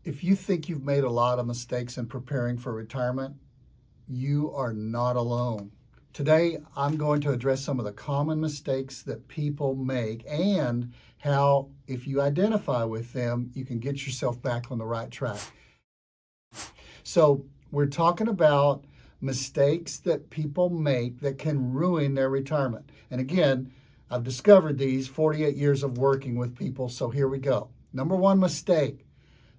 If you think you've made a lot of mistakes in preparing for retirement, you are not alone. Today, I'm going to address some of the common mistakes that people make and how, if you identify with them, you can get yourself back on the right track. So we're talking about mistakes that people make that can ruin their retirement. And again, I've discovered these 48 years of working with people, so here we go. Number one mistake: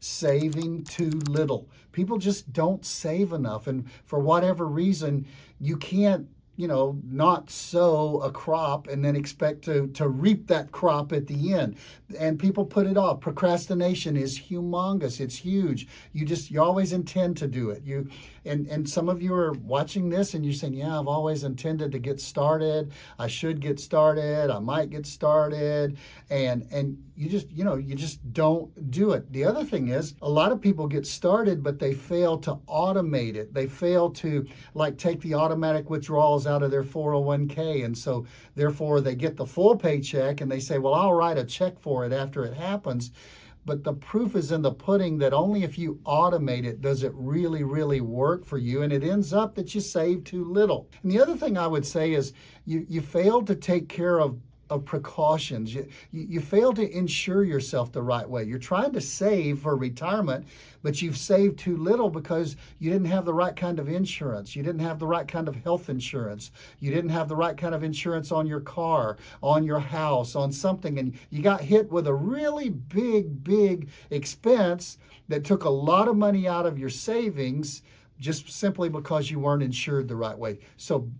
saving too little. People just don't save enough, and for whatever reason, you can't not sow a crop and then expect to reap that crop at the end. And people put it off. Procrastination is humongous. It's huge. You always intend to do it. And some of you are watching this and you're saying, yeah, I've always intended to get started. I should get started. I might get started. And you just don't do it. The other thing is, a lot of people get started, but they fail to automate it. They fail to take the automatic withdrawals out of their 401k. And so therefore they get the full paycheck and they say, well, I'll write a check for it after it happens. But the proof is in the pudding that only if you automate it does it really, really work for you. And it ends up that you save too little. And the other thing I would say is you fail to take care of precautions. You fail to insure yourself the right way. You're trying to save for retirement, but you've saved too little because you didn't have the right kind of insurance. You didn't have the right kind of health insurance. You didn't have the right kind of insurance on your car, on your house, on something, and you got hit with a really big expense that took a lot of money out of your savings just simply because you weren't insured the right way. So,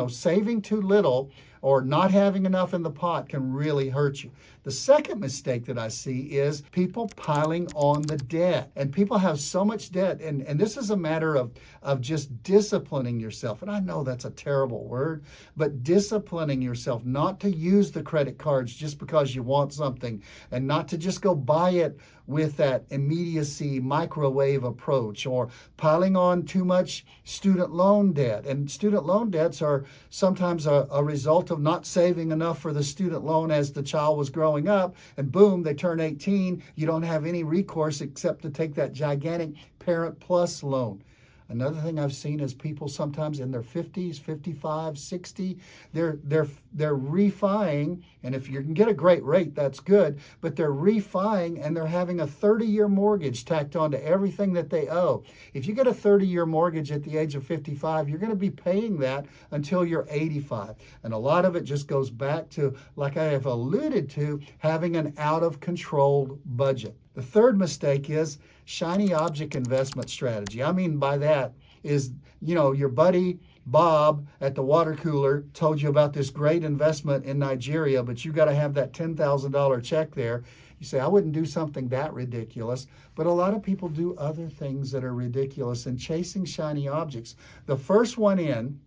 saving too little or not having enough in the pot can really hurt you. The second mistake that I see is people piling on the debt. And people have so much debt, and this is a matter of just disciplining yourself. And I know that's a terrible word, but disciplining yourself not to use the credit cards just because you want something, and not to just go buy it with that immediacy microwave approach, or piling on too much student loan debt. And student loan debts are sometimes a result of not saving enough for the student loan as the child was growing up, and boom, they turn 18. You don't have any recourse except to take that gigantic Parent Plus loan. Another thing I've seen is people sometimes in their 50s, 55, 60, they're refining, and if you can get a great rate, that's good, but they're refining and they're having a 30-year mortgage tacked onto everything that they owe. If you get a 30-year mortgage at the age of 55, you're going to be paying that until you're 85. And a lot of it just goes back to, like I have alluded to, having an out-of-control budget. The third mistake is shiny object investment strategy. I mean by that is, your buddy Bob at the water cooler told you about this great investment in Nigeria, but you got to have that $10,000 check there. You say, I wouldn't do something that ridiculous, but a lot of people do other things that are ridiculous and chasing shiny objects. The first one in,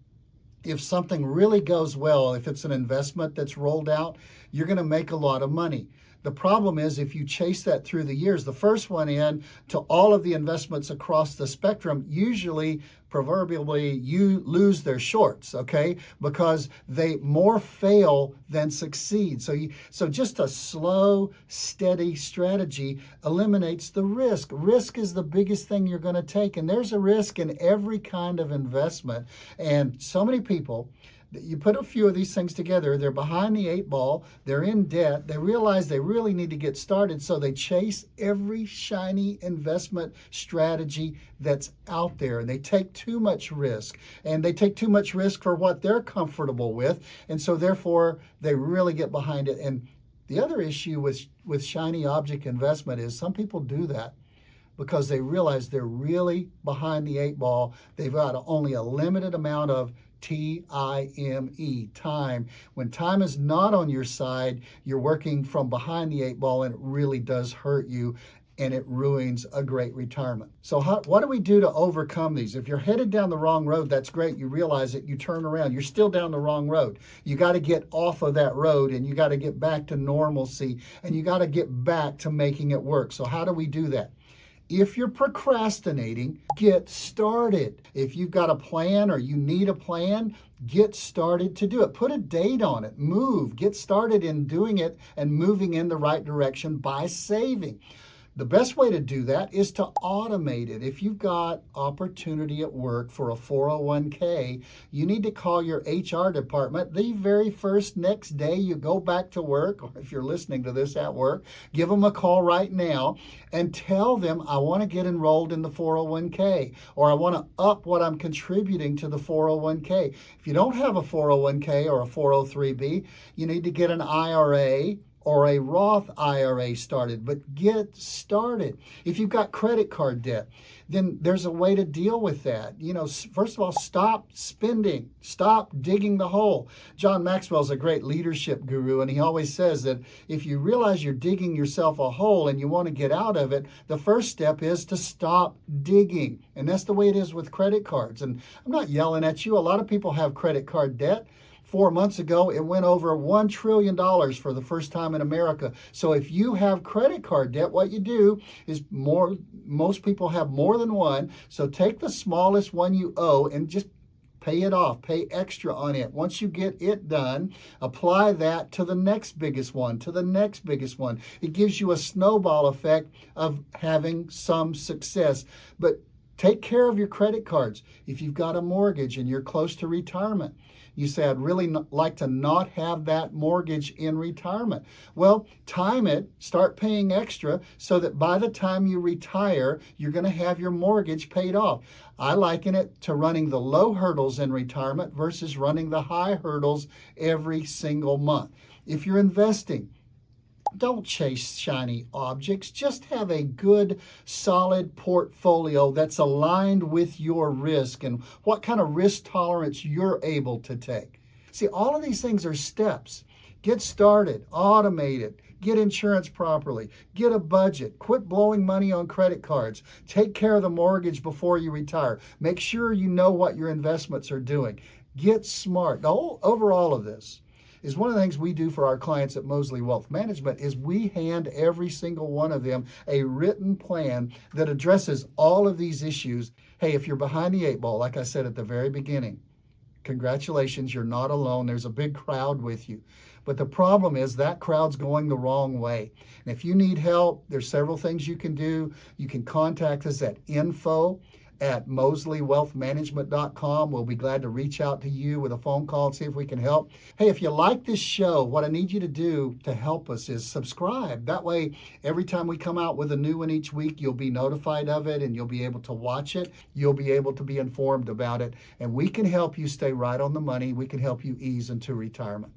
if something really goes well, if it's an investment that's rolled out, you're going to make a lot of money. The problem is if you chase that through the years, the first one in to all of the investments across the spectrum, usually, proverbially, you lose their shorts, okay? Because they more fail than succeed. So just a slow, steady strategy eliminates the risk. Risk is the biggest thing you're going to take, and there's a risk in every kind of investment. And so many people, you put a few of these things together, they're behind the eight ball, they're in debt, they realize they really need to get started, so they chase every shiny investment strategy that's out there, and they take too much risk, and they take too much risk for what they're comfortable with, and so therefore they really get behind it. And the other issue with shiny object investment is some people do that because they realize they're really behind the eight ball. They've got only a limited amount of time. When time is not on your side, you're working from behind the eight ball, and it really does hurt you, and it ruins a great retirement. So what do we do to overcome these? If you're headed down the wrong road, that's great. You realize it, you turn around, you're still down the wrong road. You got to get off of that road, and you got to get back to normalcy, and you got to get back to making it work. So how do we do that? If you're procrastinating, get started. If you've got a plan or you need a plan, get started to do it. Put a date on it. Move. Get started in doing it and moving in the right direction by saving. The best way to do that is to automate it. If you've got opportunity at work for a 401k, you need to call your HR department the very first next day you go back to work, or if you're listening to this at work, give them a call right now and tell them, I want to get enrolled in the 401k, or I want to up what I'm contributing to the 401k. If you don't have a 401k or a 403b, you need to get an IRA or a Roth IRA started, but get started. If you've got credit card debt, then there's a way to deal with that. First of all, stop spending, stop digging the hole. John Maxwell's a great leadership guru, and he always says that if you realize you're digging yourself a hole and you want to get out of it, the first step is to stop digging. And that's the way it is with credit cards. And I'm not yelling at you. A lot of people have credit card debt. 4 months ago, it went over $1 trillion for the first time in America. So if you have credit card debt, what you do is most people have more than one. So take the smallest one you owe and just pay it off, pay extra on it. Once you get it done, apply that to the next biggest one, to the next biggest one. It gives you a snowball effect of having some success. But take care of your credit cards. If you've got a mortgage and you're close to retirement, you say, I'd really like to not have that mortgage in retirement. Well, time it, start paying extra so that by the time you retire, you're going to have your mortgage paid off. I liken it to running the low hurdles in retirement versus running the high hurdles every single month. If you're investing, don't chase shiny objects. Just have a good, solid portfolio that's aligned with your risk and what kind of risk tolerance you're able to take. See, all of these things are steps. Get started, automate it, get insurance properly, get a budget, quit blowing money on credit cards, take care of the mortgage before you retire. Make sure you know what your investments are doing. Get smart. Over all of this is one of the things we do for our clients at Mosley Wealth Management is we hand every single one of them a written plan that addresses all of these issues. Hey, if you're behind the 8 ball, like I said at the very beginning, congratulations, you're not alone. There's a big crowd with you. But the problem is that crowd's going the wrong way. And if you need help, there's several things you can do. You can contact us at info@mosleywealthmanagement.com. We'll be glad to reach out to you with a phone call and see if we can help. Hey, if you like this show, what I need you to do to help us is subscribe. That way, every time we come out with a new one each week, you'll be notified of it and you'll be able to watch it. You'll be able to be informed about it. And we can help you stay right on the money. We can help you ease into retirement.